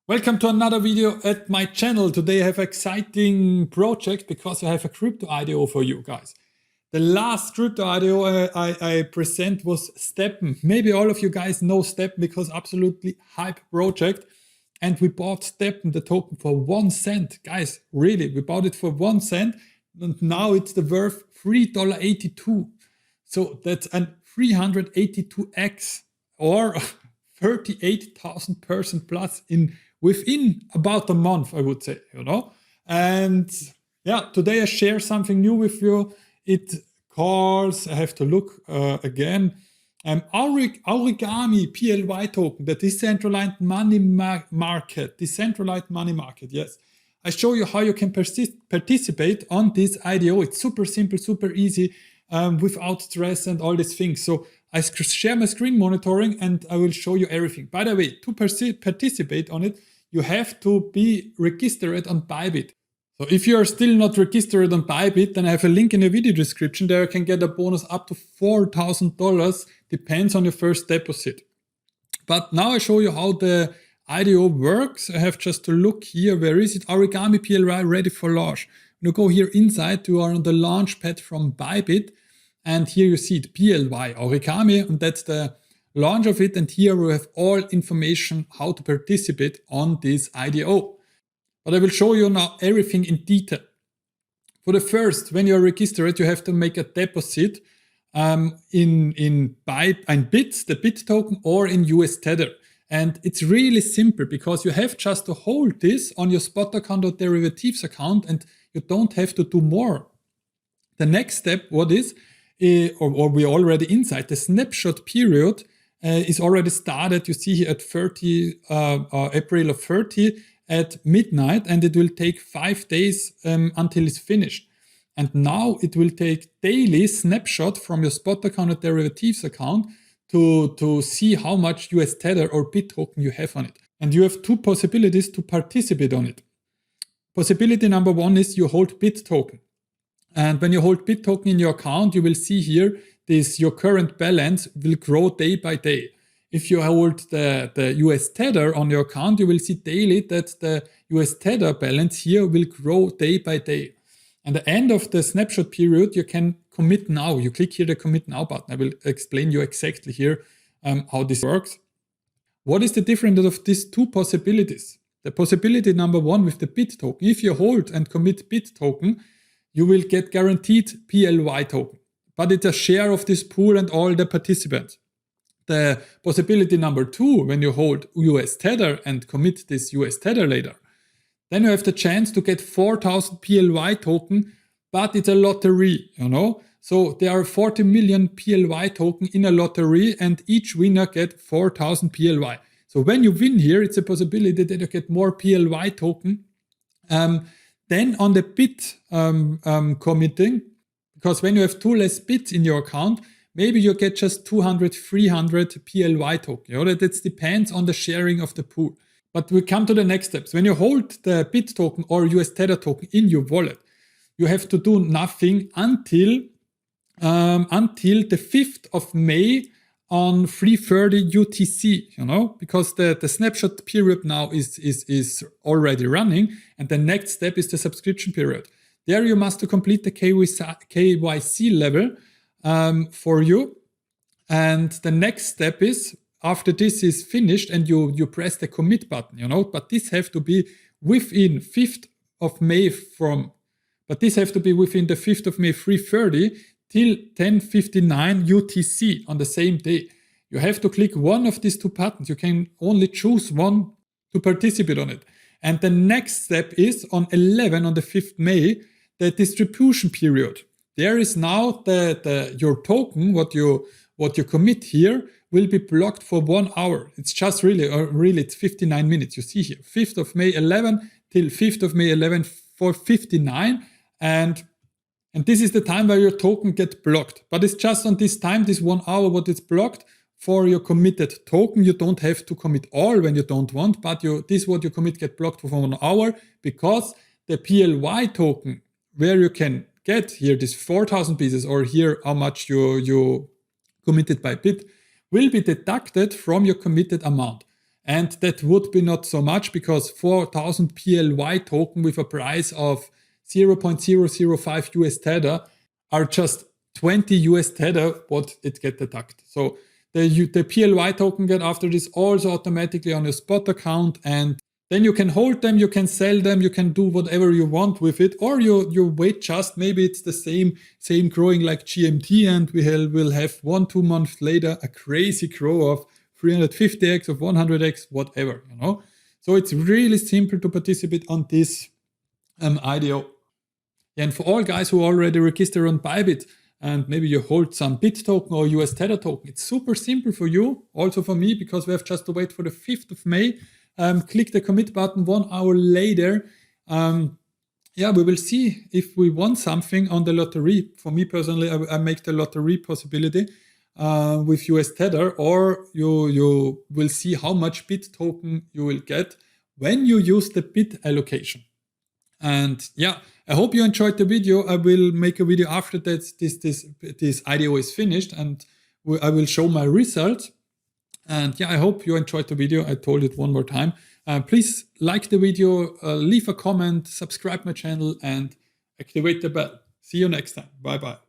Welcome to another video at my channel. Today I have an exciting project because I have a crypto IDO for you guys. The last crypto IDO I present was STEPN. Maybe all of you guys know STEPN because absolutely hype project. And we bought STEPN, the token, for 1 cent. Guys, really, we bought it for 1 cent. And now it's the worth $3.82. So that's an 382x or 38,000% plus within about a month, I would say, And yeah, today I share something new with you. It calls, I have to look again, Aurigami PLY token, the decentralized money market. Decentralized money market, yes. I show you how you can participate on this IDO. It's super simple, super easy, without stress and all these things. So I share my screen monitoring and I will show you everything. By the way, to participate on it, you have to be registered on ByBit. So if you are still not registered on ByBit, then I have a link in the video description. There you can get a bonus up to $4,000, depends on your first deposit. But now I show you how the IDO works. I have just to look here. Where is it? Aurigami PLY ready for launch. When you go here inside, you are on the Launchpad from ByBit. And here you see the PLY, Aurigami, and that's the launch of it. And here we have all information how to participate on this IDO. But I will show you now everything in detail. For the first, when you're registered, you have to make a deposit in bits, the bit token, or in US Tether. And it's really simple because you have just to hold this on your spot account or derivatives account and you don't have to do more. The next step, what is, or we're already inside, the snapshot period is already started. You see here at April of 30 at midnight, and it will take 5 days until it's finished. And now it will take daily snapshot from your spot account or derivatives account to see how much US Tether or Bit token you have on it. And you have two possibilities to participate on it. Possibility number one is you hold Bit token. And when you hold Bit token in your account, you will see here your current balance will grow day by day. If you hold the US Tether on your account, you will see daily that the US Tether balance here will grow day by day. At the end of the snapshot period, you can commit now. You click here the commit now button. I will explain you exactly here how this works. What is the difference of these two possibilities? The possibility number one with the Bit token, if you hold and commit Bit token, you will get guaranteed PLY token. But it's a share of this pool and all the participants. The possibility number two, when you hold US Tether and commit this US Tether later, then you have the chance to get 4,000 PLY token, but it's a lottery, So there are 40 million PLY token in a lottery and each winner get 4,000 PLY. So when you win here, it's a possibility that you get more PLY token. Then on the bit committing, because when you have 2 less bits in your account, maybe you get just 200, 300 PLY token. That depends on the sharing of the pool. But we come to the next steps. When you hold the Bit token or US Tether token in your wallet, you have to do nothing until the 5th of May on 3:30 UTC, because the snapshot period now is already running, and the next step is the subscription period. There you must complete the KYC level for you, and the next step is, after this is finished and you press the commit button, but this have to be within 5th of May but this have to be within the 5th of May 3:30 till 10:59 UTC on the same day. You have to click one of these two buttons. You can only choose one to participate on it. And the next step is on the 5th May, the distribution period. There is now your token, what you commit here, will be blocked for 1 hour. It's just really it's 59 minutes. You see here, 5th of May 11 till 5th of May 11 for 59. And this is the time where your token get blocked. But it's just on this time, this 1 hour, what it's blocked for your committed token. You don't have to commit all when you don't want, but this what you commit get blocked for 1 hour, because the PLY token, where you can get here this 4,000 pieces, or here how much you committed by bit, will be deducted from your committed amount. And that would be not so much, because 4,000 PLY token with a price of 0.005 US Tether are just 20 US Tether what it get deducted. So the PLY token get after this also automatically on your spot account, and then you can hold them, you can sell them, you can do whatever you want with it, or you wait just, maybe it's the same growing like GMT, and we'll have 1-2 months later a crazy grow of 350x, of 100x, whatever, you know. So it's really simple to participate on this IDO. And for all guys who already register on ByBit, and maybe you hold some BIT token or US Tether token, it's super simple for you, also for me, because we have just to wait for the 5th of May. Click the commit button 1 hour later. Yeah, we will see if we won something on the lottery. For me personally, I make the lottery possibility with US Tether, or you will see how much BIT token you will get when you use the BIT allocation. And yeah, I hope you enjoyed the video. I will make a video after that this IDO is finished, and I will show my results. And yeah, I hope you enjoyed the video. I told it one more time. Please like the video, leave a comment, subscribe my channel, and activate the bell. See you next time. Bye bye.